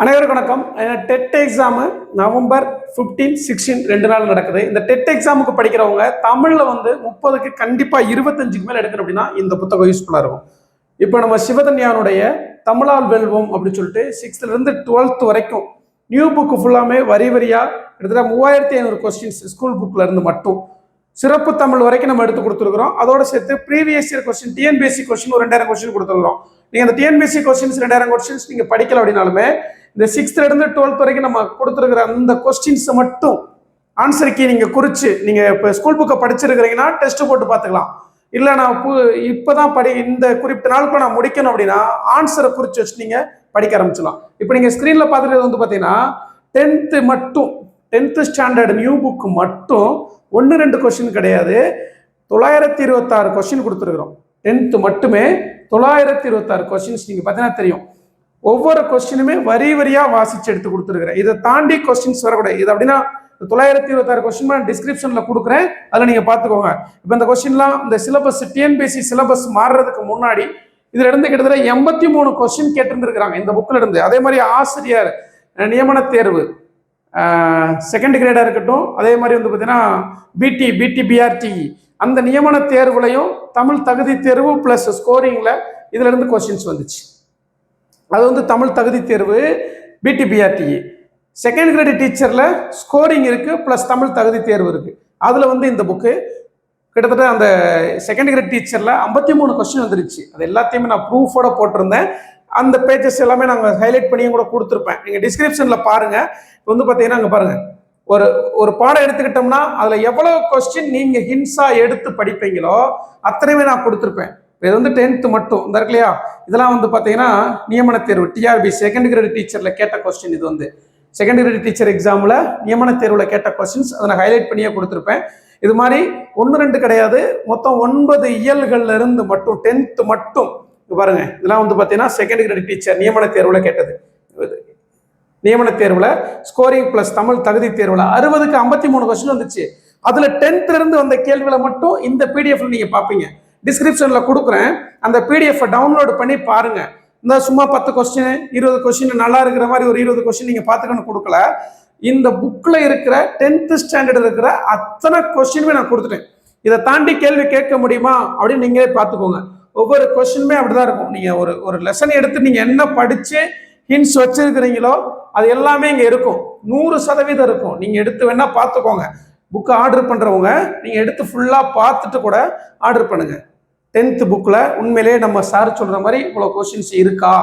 அனைவருக்கும் வணக்கம். TET exam November 15, 16 2 நாள் நடக்குது. இந்த டெட் எக்ஸாமுக்கு படிக்கிறவங்க தமிழில் 30க்கு கண்டிப்பாக 25க்கு மேலே எடுக்கணும் அப்படின்னா இந்த புத்தகம் யூஸ்ஃபுல்லாக இருக்கும். இப்போ நம்ம சிவதன்யானுடைய தமிழால் வெல்வோம் அப்படின்னு சொல்லிட்டு 6th-லேருந்து 12th வரைக்கும் நியூ புக்கு ஃபுல்லாமே வரி வரியாக கிட்டத்தட்ட 3500 கொஸ்டின்ஸ் ஸ்கூல் புக்கில் இருந்து மட்டும் சிறப்பு தமிழ் வரைக்கும் நம்ம எடுத்து கொடுத்துருக்குறோம். அதோட சேர்த்து previous year question TNPSC question ஒரு 2000 கொஸ்டின் கொடுத்துருக்குறோம். நீங்கள் அந்த டிஎன்பிஎஸ்சி கொஸ்டின்ஸ் 2000 கொஸ்டின்ஸ் நீங்கள் படிக்கல அப்படின்னாலுமே இந்த 6th-லேருந்து 12th வரைக்கும் நம்ம கொடுத்துருக்குற அந்த கொஸ்டின்ஸை மட்டும் ஆன்சர் கீ நீங்கள் குறித்து நீங்கள் இப்போ ஸ்கூல் புக்கை படிச்சிருக்கிறீங்கன்னா டெஸ்ட்டு போட்டு பார்த்துக்கலாம். இல்லை நான் இப்போ தான் இந்த குறிப்பிட்ட நாளுக்குள்ள நான் முடிக்கணும் அப்படின்னா ஆன்சரை குறித்து வச்சு நீங்கள் படிக்க ஆரம்பிச்சிடலாம். இப்போ நீங்கள் ஸ்க்ரீனில் பார்த்துட்டு பார்த்தீங்கன்னா 10th மட்டும் 10th ஸ்டாண்டர்ட் நியூ புக்கு மட்டும் 1-2 கொஸ்டின் கிடையாது, 926 கொஸ்டின் கொடுத்துருக்குறோம். 10th மட்டுமே 926 கொஸ்டின்ஸ். நீங்கள் பார்த்தீங்கன்னா தெரியும், ஒவ்வொரு கொஸ்டினுமே வரி வரியாக வாசிச்சு எடுத்து கொடுத்துருக்குறேன். இதை தாண்டி கொஸ்டின்ஸ் வரக்கூடாது. இது அப்படின்னா 926 கொஸ்டின் டிஸ்கிரிப்ஷனில் கொடுக்குறேன், அதில் நீங்கள் பார்த்துக்கோங்க. இப்போ இந்த கொஸ்டின்லாம் இந்த சிலபஸ் டிஎன்பிஎஸ்சி சிலபஸ் மாறுறதுக்கு முன்னாடி இதுல இருந்து கிட்டத்தட்ட 83 கொஸ்டின் கேட்டிருந்துருக்காங்க இந்த புக்கில் இருந்து. அதே மாதிரி ஆசிரியர் நியமன தேர்வு செகண்ட் கிரேடாக இருக்கட்டும், அதே மாதிரி பார்த்தீங்கன்னா பிடி அந்த நியமன தேர்வுலையும் தமிழ் தகுதி தேர்வு ப்ளஸ் ஸ்கோரிங்கில் இதுல இருந்து கொஸ்டின்ஸ் வந்துச்சு. அது தமிழ் தகுதி தேர்வு பிடி செகண்ட் கிரேட் டீச்சரில் ஸ்கோரிங் இருக்குது ப்ளஸ் தமிழ் தகுதி தேர்வு இருக்குது. அதில் இந்த புக்கு கிட்டத்தட்ட அந்த செகண்ட் கிரேட் டீச்சரில் 53 கொஸ்டின் வந்துருச்சு. அது எல்லாத்தையுமே நான் ப்ரூஃபோட போட்டிருந்தேன். அந்த பேஜஸ் எல்லாமே நாங்கள் ஹைலைட் பண்ணியும் கூட கொடுத்துருப்பேன். நீங்கள் டிஸ்கிரிப்ஷனில் பாருங்கள். பார்த்தீங்கன்னா அங்கே பாருங்கள், ஒரு பாடம் எடுத்துக்கிட்டோம்னா அதில் எவ்வளோ கொஸ்டின் நீங்கள் ஹின்ஸாக எடுத்து படிப்பீங்களோ அத்தனையுமே நான் கொடுத்துருப்பேன். இது 10th மட்டும் இந்த இருக்கு இல்லையா, இதெல்லாம் பார்த்தீங்கன்னா நியமன தேர்வு டிஆர்பி செகண்ட் கிரேட் டீச்சரில் கேட்ட கொஸ்டின். இது செகண்ட் கிரேட் டீச்சர் எக்ஸாமில் நியமன தேர்வில் கேட்ட கொஸ்டின்ஸ். அதை நான் ஹைலைட் பண்ணியே கொடுத்துருப்பேன். இது மாதிரி 1-2 கிடையாது, மொத்தம் 9 இயல்கள்ல இருந்து மட்டும் 10th மட்டும் பாருங்க. இதெல்லாம் பார்த்தீங்கன்னா செகண்ட் கிரேட் டீச்சர் நியமன தேர்வில் கேட்டது. நியமன தேர்வில் ஸ்கோரிங் பிளஸ் தமிழ் தகுதி தேர்வில் 60க்கு 53 கொஸ்டின் வந்துச்சு. அதில் 10th இருந்து வந்த கேள்விகளை மட்டும் இந்த பிடிஎஃப்ல நீங்கள் பார்ப்பீங்க. டிஸ்கிரிப்ஷனில் கொடுக்குறேன், அந்த பிடிஎஃப் டவுன்லோட் பண்ணி பாருங்க. இந்த சும்மா 10 கொஸ்டின் 20 கொஸ்டின் நல்லா இருக்கிற மாதிரி ஒரு 20 கொஸ்டின் நீங்கள் பார்த்துக்கணும் கொடுக்கல. இந்த புக்கில் இருக்கிற 10th ஸ்டாண்டர்ட் இருக்கிற அத்தனை கொஸ்டினுமே நான் கொடுத்துட்டேன். இதை தாண்டி கேள்வி கேட்க முடியுமா அப்படின்னு நீங்களே பார்த்துக்கோங்க. ஒவ்வொரு கொஸ்டினுமே அப்படிதான் இருக்கும். நீங்கள் ஒரு லெசன் எடுத்து நீங்கள் என்ன படித்து ஹின்ஸ் வச்சிருக்கிறீங்களோ அது எல்லாமே இங்கே இருக்கும். 100% இருக்கும். நீங்கள் எடுத்து வேணா பார்த்துக்கோங்க. புக்கு ஆர்டர் பண்ணுறவங்க நீங்கள் எடுத்து ஃபுல்லாக பார்த்துட்டு கூட ஆர்டர் பண்ணுங்க. 10th புக்கில் உண்மையிலேயே நம்ம சார் சொல்கிற மாதிரி இவ்வளோ கொஸ்டின்ஸ் இருக்கா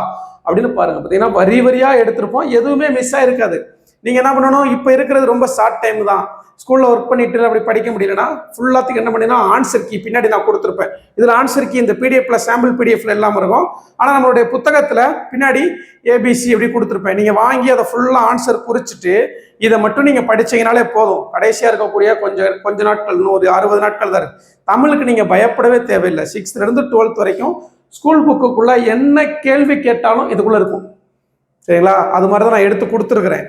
அப்படின்னு பாருங்கள். பார்த்தீங்கன்னா வரி வரியாக எடுத்திருப்போம், எதுவுமே மிஸ் ஆகிருக்காது. நீங்கள் என்ன பண்ணணும், இப்போ இருக்கிறது ரொம்ப ஷார்ட் டைம் தான், ஸ்கூலில் ஒர்க் பண்ணிட்டு அப்படி படிக்க முடியலன்னா ஃபுல்லாத்துக்கு என்ன பண்ணினா ஆன்சர் கீ பின்னாடி நான் கொடுத்துருப்பேன். இதில் ஆன்சர் கீ இந்த பிடிஎஃப்ல சாம்பிள் பிடிஎஃப்ல எல்லாம் இருக்கும். ஆனால் நம்மளுடைய புத்தகத்தில் பின்னாடி ஏபிசி எப்படி கொடுத்துருப்பேன். நீங்கள் வாங்கி அதை ஃபுல்லாக ஆன்சர் குறிச்சிட்டு இதை மட்டும் நீங்கள் படிச்சீங்கனாலே போதும். கடைசியாக இருக்கக்கூடிய கொஞ்ச நாட்கள், இன்னும் ஒரு 60 நாட்கள் தான் இருக்கு. தமிழுக்கு நீங்கள் பயப்படவே தேவையில்லை. 6th-லேருந்து 12th வரைக்கும் ஸ்கூல் புக்குக்குள்ள என்ன கேள்வி கேட்டாலும் இதுக்குள்ளே இருக்கும். சரிங்களா? அது மாதிரி தான் நான் எடுத்து கொடுத்துருக்குறேன்.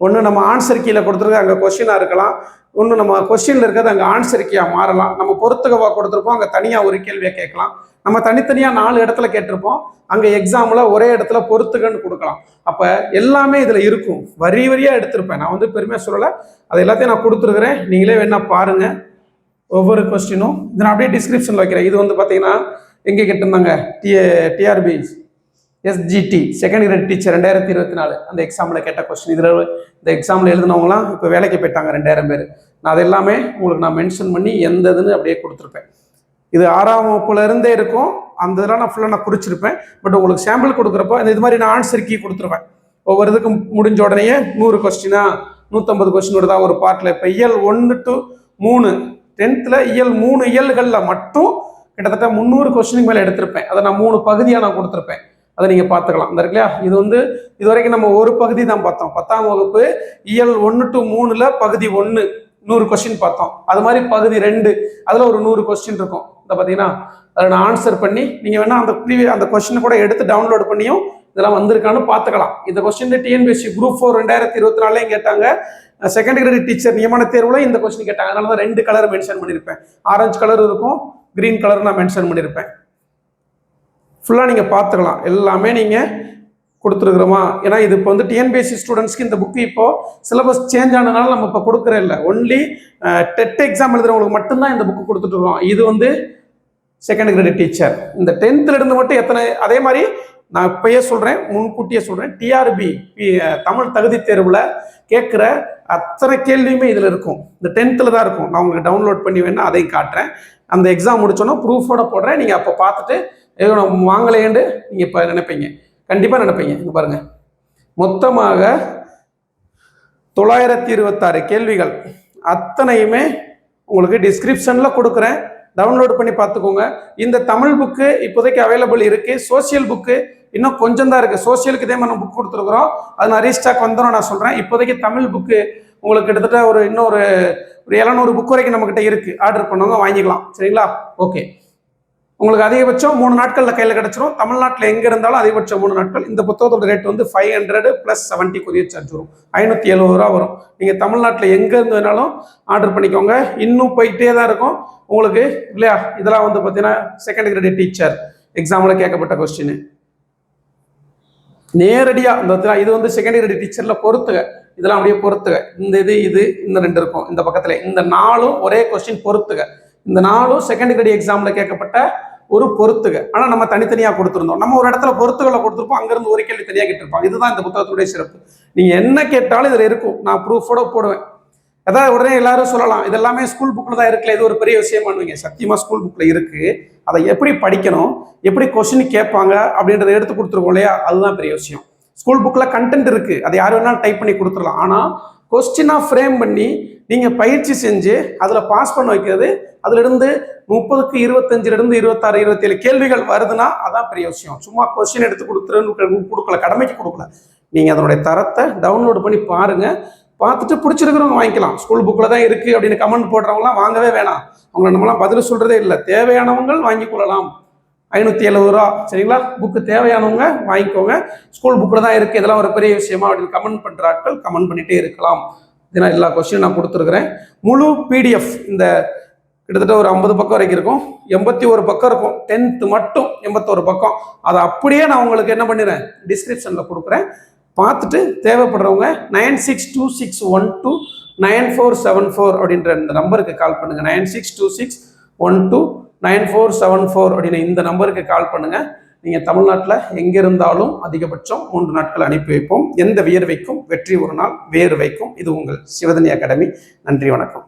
ஒன்று நம்ம ஆன்சர் கீழே கொடுத்துருக்க அங்கே கொஸ்டினாக இருக்கலாம், ஒன்று நம்ம கொஸ்டினில் இருக்கிறது அங்கே ஆன்சர் கீயாக மாறலாம். நம்ம பொறுத்துக்கவா கொடுத்துருப்போம், அங்கே தனியாக ஒரு கேள்வியை கேட்கலாம். நம்ம தனித்தனியாக 4 இடத்துல கேட்டிருப்போம், அங்கே எக்ஸாமில் ஒரே இடத்துல பொறுத்துக்கன்னு கொடுக்கலாம். அப்போ எல்லாமே இதில் இருக்கும். வரி வரியாக எடுத்திருப்பேன். நான் பெருமையாக சொல்லலை, அது எல்லாத்தையும் நான் கொடுத்துருக்குறேன். நீங்களே வேணா பாருங்கள். ஒவ்வொரு கொஸ்டினும் இதை நான் அப்படியே டிஸ்கிரிப்ஷனில் வைக்கிறேன். இது பார்த்தீங்கன்னா எங்கே கேட்டிருந்தாங்க, TRB SGT second grade teacher 2024 அந்த எக்ஸாமில் கேட்ட கொஸ்டின். இதில் இந்த எக்ஸாமில் எழுதினவங்களாம் இப்போ வேலைக்கு போயிட்டாங்க 2000 பேர். நான் அது எல்லாமே உங்களுக்கு நான் மென்ஷன் பண்ணி எந்த இதுன்னு அப்படியே கொடுத்துருப்பேன். இது 6ஆம் வகுப்புல இருந்தே இருக்கும். அந்த இதெல்லாம் நான் ஃபுல்லாக நான் குறிச்சிருப்பேன். பட் உங்களுக்கு சாம்பிள் கொடுக்குறப்போ இது மாதிரி நான் ஆன்சர் கீ கொடுத்துருவேன். ஒவ்வொரு இதுக்கும் முடிஞ்ச உடனேயே 100 கொஸ்டினா 150 கொஸ்டின் வருதா ஒரு பாட்டில். இப்போ இயல் 1 to 3 10th இயல் 3 இயல்களில் மட்டும் கிட்டத்தட்ட 300 கொஸ்டினுக்கு மேலே எடுத்திருப்பேன். அதை நான் 3 பகுதியாக நான் கொடுத்துருப்பேன். அதை நீங்கள் பார்த்துக்கலாம். இந்த இருக்கு இல்லையா, இது வரைக்கும் நம்ம ஒரு பகுதி தான் பார்த்தோம். 10ஆம் வகுப்பு இயல் 1 to 3 பகுதி 1 100 கொஸ்டின் பார்த்தோம். அது மாதிரி பகுதி 2 அதில் ஒரு 100 கொஸ்டின் இருக்கும். இந்த பார்த்தீங்கன்னா அதில் நான் ஆன்சர் பண்ணி நீங்கள் வேணால் அந்த கொஸ்டினை கூட எடுத்து டவுன்லோட் பண்ணியும் இதெல்லாம் வந்திருக்கான்னு பார்த்துக்கலாம். இந்த கொஸ்டின் டிஎன்பிஎஸ்சி குரூப் 4 2024 கேட்டாங்க. செகண்ட் கிரேட் டீச்சர் நியமன தேர்வில் இந்த கொஸ்டின் கேட்டாங்க. அதனால தான் 2 கலர் மென்ஷன் பண்ணியிருப்பேன். ஆரஞ்சு கலர் இருக்கும், கிரீன் கலர் நான் மென்ஷன் பண்ணியிருப்பேன். ஃபுல்லாக நீங்கள் பார்த்துக்கலாம். எல்லாமே நீங்கள் கொடுத்துருக்குறோமா? ஏன்னா இது இப்போ வந்து டிஎன்பிஎஸ்சி ஸ்டூடெண்ட்ஸ்க்கு இந்த புக்கு இப்போ சிலபஸ் சேஞ்ச் ஆனதுனால நம்ம இப்போ கொடுக்குற இல்லை. ஒன்லி டெட் எக்ஸாம் எழுதுறவங்களுக்கு மட்டும்தான் இந்த புக்கு கொடுத்துட்ருக்கோம். இது வந்து செகண்ட் கிரேட் டீச்சர் இந்த 10th இருந்து மட்டும் எத்தனை, அதே மாதிரி நான் இப்பயே சொல்கிறேன், முன்கூட்டியே சொல்கிறேன், டிஆர்பி தமிழ் தகுதி தேர்வில் கேட்குற அத்தனை கேள்வியுமே இதில் இருக்கும். இந்த 10th தான் இருக்கும். நான் உங்களுக்கு டவுன்லோட் பண்ணி வேணா அதையும் காட்டுறேன். அந்த எக்ஸாம் முடிச்சோன்னா ப்ரூஃபோட போடுறேன். நீங்கள் அப்போ பார்த்துட்டு வாங்கலேண்டு நீங்கள் இப்போ நினைப்பீங்க, கண்டிப்பாக நினைப்பீங்க. இங்கே பாருங்கள், மொத்தமாக 926 கேள்விகள் அத்தனையுமே உங்களுக்கு டிஸ்கிரிப்ஷனில் கொடுக்குறேன். டவுன்லோட் பண்ணி பார்த்துக்கோங்க. இந்த தமிழ் புக்கு இப்போதைக்கு அவைலபிள் இருக்குது. சோசியல் புக்கு இன்னும் கொஞ்சம் தான் இருக்குது. சோசியலுக்கு இதே மாதிரி புக் கொடுத்துருக்குறோம். அது நான் ரீஸ்டாக் வந்துடும் நான் சொல்கிறேன். இப்போதைக்கு தமிழ் புக்கு உங்களுக்கு கிட்டத்தட்ட ஒரு 700 புக் வரைக்கும் நம்மக்கிட்ட இருக்குது. ஆர்டர் பண்ணவங்க வாங்கிக்கலாம். சரிங்களா? ஓகே. உங்களுக்கு அதிகபட்சம் 3 நாட்களில் கையில் கிடச்சிரும். தமிழ்நாட்டில் எங்கே இருந்தாலும் அதிகபட்சம் 3 நாட்கள். இந்த புத்தகத்தோட ரேட் வந்து 500 + 70 கொரியர் சார்ஜ் வரும். 570 ரூபா வரும். நீங்கள் தமிழ்நாட்டில் எங்கே இருந்து வேணாலும் ஆர்டர் பண்ணிக்கோங்க. இன்னும் போயிட்டே தான் இருக்கும் உங்களுக்கு இல்லையா? இதெல்லாம் வந்து பார்த்தீங்கன்னா செகண்ட் கிரேட் டீச்சர் எக்ஸாமில் கேட்கப்பட்ட கொஸ்டின் நேரடியாக இந்த இது வந்து செகண்ட் கிரேட் டீச்சரில் பொறுத்துக. இதெல்லாம் அப்படியே பொறுத்துக. இது இந்த 2 இருக்கும் இந்த பக்கத்தில். இந்த 4ம் ஒரே கொஸ்டின் பொறுத்துக. இந்த 4ம் செகண்ட் கிரேட் எக்ஸாமில் கேட்கப்பட்ட ஒரு பொறுத்துக. ஆனால் நம்ம தனித்தனியாக கொடுத்துருந்தோம். நம்ம ஒரு இடத்துல பொறுத்துகளை கொடுத்துருப்போம், அங்கேருந்து ஒரு கேள்வி தனியாக கேட்டிருப்பாங்க. இதுதான் இந்த புத்தகத்துடைய சிறப்பு. நீங்கள் என்ன கேட்டாலும் இதில் இருக்கும். நான் ப்ரூஃபோட போடுவேன். அதாவது உடனே எல்லாரும் சொல்லலாம், இது எல்லாமே ஸ்கூல் புக்கில் தான் இருக்குல்ல, இது ஒரு பெரிய விஷயம் பண்ணுவீங்க. சத்தியமாக ஸ்கூல் புக்கில் இருக்குது. அதை எப்படி படிக்கணும், எப்படி கொஸ்டின் கேட்பாங்க அப்படின்றத எடுத்து கொடுத்துருக்கோம் இல்லையா? அதுதான் பெரிய விஷயம். ஸ்கூல் புக்கில் கண்டென்ட் இருக்குது, அதை யார் வேணாலும் டைப் பண்ணி கொடுத்துடலாம். ஆனால் கொஸ்டினாக ஃப்ரேம் பண்ணி நீங்கள் பயிற்சி செஞ்சு அதில் பாஸ் பண்ண வைக்கிறது, அதுலேருந்து 30க்கு 25லேருந்து 26, 27 கேள்விகள் வருதுன்னா அதான் பெரிய விஷயம். சும்மா கொஸ்டின் எடுத்து கொடுக்கல, கடமைக்கு கொடுக்கல. நீங்கள் அதனுடைய தரத்தை டவுன்லோட் பண்ணி பாருங்கள். பார்த்துட்டு பிடிச்சிருக்கிறவங்க வாங்கிக்கலாம். ஸ்கூல் புக்கில் தான் இருக்குது அப்படின்னு கமெண்ட் போடுறவங்களாம் வாங்கவே வேணாம். அவங்கள நம்மளாம் பதில் சொல்கிறதே இல்லை. தேவையானவங்க வாங்கி கொள்ளலாம். 570 ரூபா. சரிங்களா? புக்கு தேவையானவங்க வாங்கிக்கோங்க. ஸ்கூல் புக்கில் தான் இருக்குது, இதெல்லாம் ஒரு பெரிய விஷயமா அப்படின்னு கமெண்ட் பண்ணுற ஆட்கள் கமெண்ட் பண்ணிகிட்டே இருக்கலாம். இதனால் எல்லா கொஸ்டினும் நான் கொடுத்துருக்குறேன். முழு PDF இந்த கிட்டத்தட்ட ஒரு 50 பக்கம் வரைக்கும் இருக்கும். 81 பக்கம் இருக்கும். 10th மட்டும் 81 பக்கம். அதை அப்படியே நான் உங்களுக்கு என்ன பண்ணிடுறேன், டிஸ்கிரிப்ஷனில் கொடுக்குறேன். பார்த்துட்டு தேவைப்படுறவங்க 9626129474 அப்படின்ற இந்த நம்பருக்கு கால் பண்ணுங்கள். 9626129474 அப்படின்னு இந்த நம்பருக்கு கால் பண்ணுங்கள். நீங்கள் தமிழ்நாட்டில் எங்கே இருந்தாலும் அதிகபட்சம் 3 நாட்கள் அனுப்பி வைப்போம். எந்த வியர்வைக்கும் வெற்றி ஒரு நாள் வேறு வைக்கும். இது உங்கள் சிவதனி அகாடமி. நன்றி, வணக்கம்.